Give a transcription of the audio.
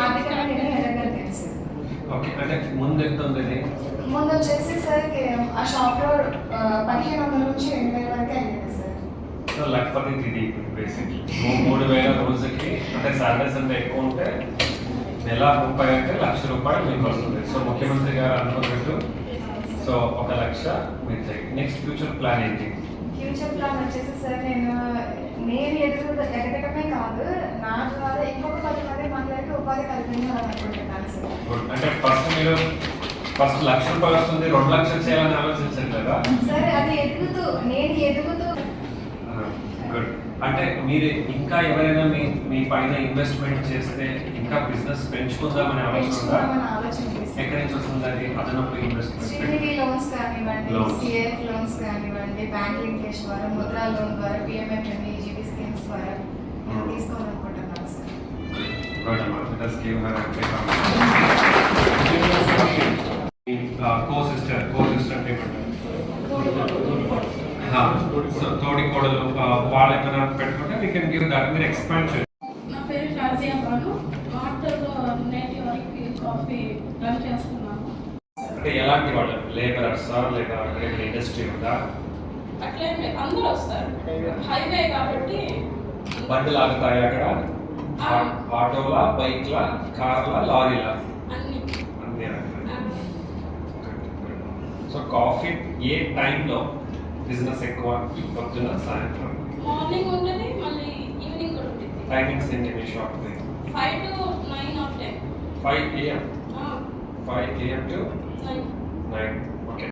ఆర్థికంగా నేను ఎదగలిగాను sir. Okay, అంటే ముందు ఎంత ఉంది? ముందు వచ్చేసి సార్ ఆ షాప్లో 1500 నుంచి 2000 వరకు అయ్యింది సార్. సో లక్పతి ఇది బేసిక్లీ 3000 రోజుకి, అంటే సాలరీస్ అంతా ఎక్కువ ఉంటే నెల 30 అంటే ₹1,00,000 మీకు వస్తుంది. సో ముఖ్యమంత్రి గారు అనుకున్నట్టు సో 1,00,000 మీరు చేయండి. నెక్స్ట్ ఫ్యూచర్ ప్లాన్ ఏంటి? ఫ్యూచర్ ప్లాన్ వచ్చేసి సార్ నేను ఎదగటమే కాదు, నా ద్వారా ఇంకొక 10 మంది మహిళలకు ఉపాధి కల్పించాలనుకుంటున్నాను సార్. అంటే మీరు ఫస్ట్ ₹1,00,000 వస్తుంది, 2,00,000 చేయాలని ఆలోచించారు కదా సార్. అది నేను ఎదుగుతూ గుడ్. అంటే మీరు ఇంకా ఎవరైనా మీ పైన ఇన్వెస్ట్మెంట్ చేస్తే ఇంకా బిజినెస్ పెంచుకుందామని ఆలోచన ఉందా? ఎక్కడి నుంచి వస్తుంది అది అదనపు ఇన్వెస్ట్మెంట్? శ్రీనిధి లోన్స్ కానివ్వండి, సిఎఫ్ లోన్స్ కానివ్వండి, బ్యాంక్ లింకేజ్ ద్వారా, ముద్రా లోన్ ద్వారా, పిఎంఎఫ్ఎంఈ, జీబీ స్కీమ్స్ ద్వారా తీసుకోవాలనుకుంటున్నాను సార్. గుడ్ అమ్మా, let us give her a big round. Co-sister so తోడి కోడలు వాళ్ళు ఏమైనా పెట్టుకుంటే వీ కెన్ గివ్ దట్, మీరు ఎక్స్పాండ్ చేయండి. నా పేరు షాజియా బాను. మార్టర్లో నేటివ్ వరకు కాఫీ రన్ చేస్తున్నాను. అంటే ఎలాంటి వాళ్ళు, లేబరర్సా లేదా ఇండస్ట్రీ ఉందా? అట్లే అందరూ వస్తారు, హైవే కాబట్టి. బండ్లు ఆగుతాయి అక్కడ? ఆటోలా, బైక్లా, కార్లా, లారీలా? అన్ని అన్నీ సో కాఫీ ఏ టైంలో బిజినెస్ ఎక్కువ? పొద్దున, సాయంత్రం? మార్నింగ్ ఉంటుంది, మళ్ళీ ఈవినింగ్ కూడా ఉంటుంది. టైమింగ్స్ ఏంటి మీ shop? 5 to 9 or 10. 5 AM? 5 AM to 9. 9. Okay.